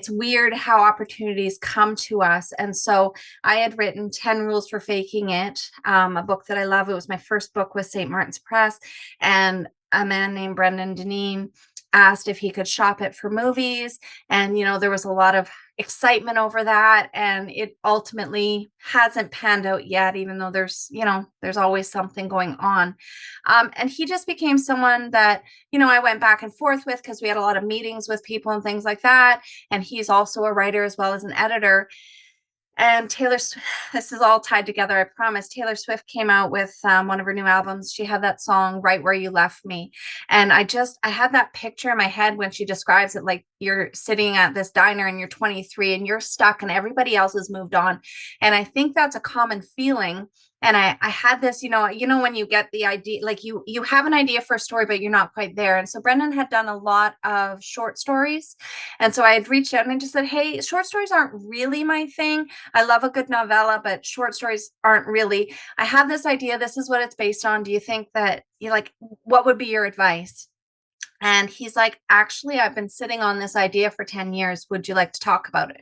It's weird how opportunities come to us. And so I had written 10 Rules for Faking It, a book that I love. It was my first book with St. Martin's Press. And a man named Brendan Deneen asked if he could shop it for movies. And, there was a lot of excitement over that. And it ultimately hasn't panned out yet, even though there's always something going on. And he just became someone that, I went back and forth with because we had a lot of meetings with people and things like that. And he's also a writer as well as an editor. And this is all tied together, I promise. Taylor Swift came out with one of her new albums. She had that song, Right Where You Left Me. And I had that picture in my head when she describes it, like you're sitting at this diner and you're 23 and you're stuck and everybody else has moved on. And I think that's a common feeling. And I had this, when you get the idea, like you have an idea for a story, but you're not quite there. And so Brendan had done a lot of short stories. And so I had reached out and I just said, hey, short stories aren't really my thing. I love a good novella, but short stories aren't really. I have this idea. This is what it's based on. Do you think that what would be your advice? And he's like, actually, I've been sitting on this idea for 10 years. Would you like to talk about it?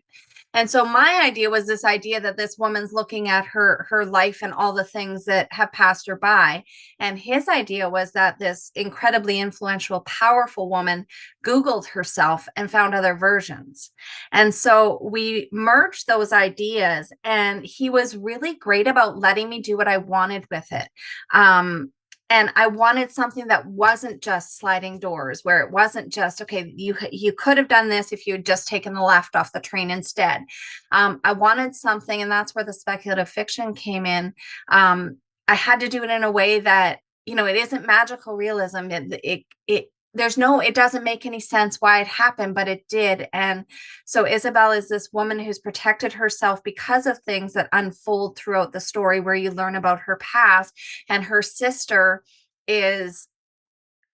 And so my idea was this idea that this woman's looking at her life and all the things that have passed her by. And his idea was that this incredibly influential, powerful woman Googled herself and found other versions. And so we merged those ideas, and he was really great about letting me do what I wanted with it. And I wanted something that wasn't just sliding doors, where it wasn't just, okay, you could have done this if you had just taken the left off the train instead. I wanted something, and that's where the speculative fiction came in. I had to do it in a way that, it isn't magical realism. It doesn't make any sense why it happened, but it did. And so Isabel is this woman who's protected herself because of things that unfold throughout the story, where you learn about her past. And her sister is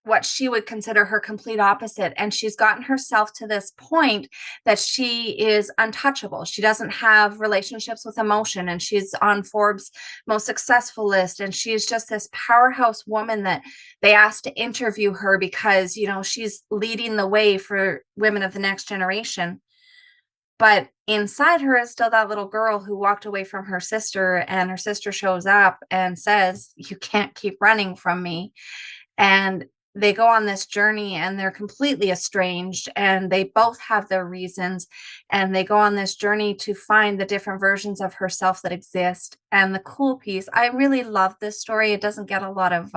what she would consider her complete opposite. And she's gotten herself to this point that she is untouchable. She doesn't have relationships with emotion, and she's on Forbes' most successful list. And she's just this powerhouse woman that they asked to interview her because, she's leading the way for women of the next generation. But inside her is still that little girl who walked away from her sister, and her sister shows up and says, you can't keep running from me. And they go on this journey, and they're completely estranged, and they both have their reasons, and they go on this journey to find the different versions of herself that exist. And the cool piece, I really love this story. It doesn't get a lot of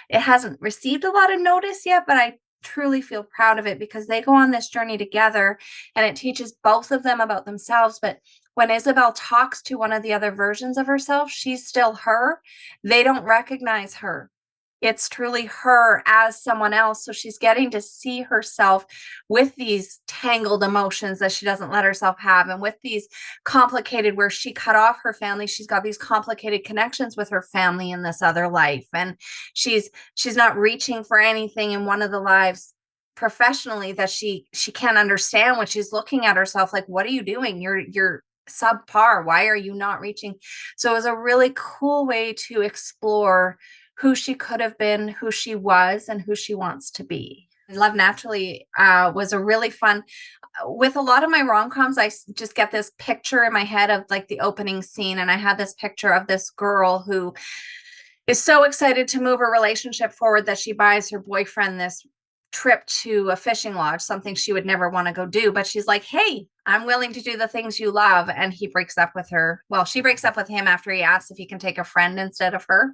it hasn't received a lot of notice yet, but I truly feel proud of it because they go on this journey together, and it teaches both of them about themselves. But when Isabel talks to one of the other versions of herself, she's still her. They don't recognize her. It's truly her as someone else. So she's getting to see herself with these tangled emotions that she doesn't let herself have. And with these complicated, where she cut off her family, she's got these complicated connections with her family in this other life. And she's not reaching for anything in one of the lives professionally that she can't understand, when she's looking at herself like, what are you doing? You're subpar. Why are you not reaching? So it was a really cool way to explore who she could have been, who she was, and who she wants to be. Love Naturally was a really fun. With a lot of my rom-coms, I just get this picture in my head of like the opening scene, and I had this picture of this girl who is so excited to move her relationship forward that she buys her boyfriend this trip to a fishing lodge, something she would never want to go do. But she's like, hey, I'm willing to do the things you love. And he breaks up with her. Well, she breaks up with him after he asks if he can take a friend instead of her.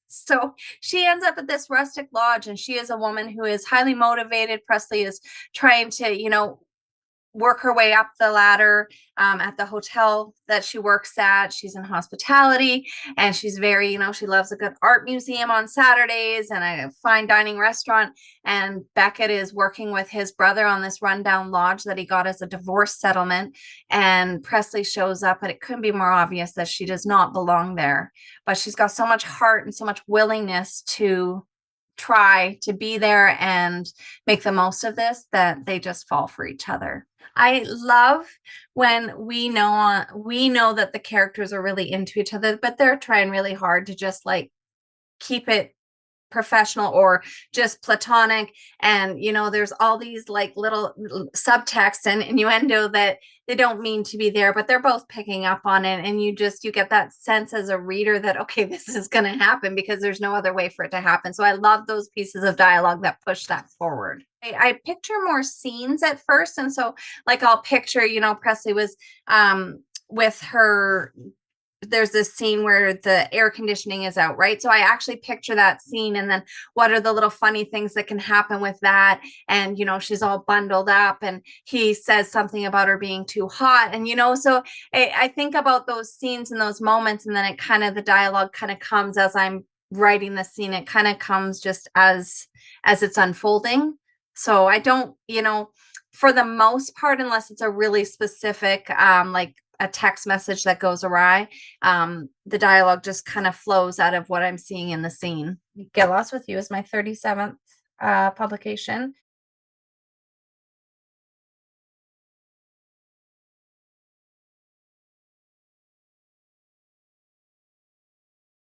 So she ends up at this rustic lodge, and she is a woman who is highly motivated. Presley is trying to, work her way up the ladder at the hotel that she works at. She's in hospitality, and she's very, she loves a good art museum on Saturdays and a fine dining restaurant. And Beckett is working with his brother on this rundown lodge that he got as a divorce settlement. And Presley shows up, and it couldn't be more obvious that she does not belong there. But she's got so much heart and so much willingness to try to be there and make the most of this that they just fall for each other. I love when we know that the characters are really into each other, but they're trying really hard to just like keep it professional or just platonic. And there's all these like little subtext and innuendo that they don't mean to be there, but they're both picking up on it, and you get that sense as a reader that, okay, this is going to happen because there's no other way for it to happen. So I love those pieces of dialogue that push that forward. I picture more scenes at first, and so like I'll picture, Presley was with her, there's this scene where the air conditioning is out, right? So I actually picture that scene, and then what are the little funny things that can happen with that? And she's all bundled up, and he says something about her being too hot, and so I think about those scenes and those moments, and then it kind of, the dialogue kind of comes as I'm writing the scene. It kind of comes just as it's unfolding. So I don't, for the most part, unless it's a really specific like a text message that goes awry, the dialogue just kind of flows out of what I'm seeing in the scene. Get Lost with You is my 37th publication.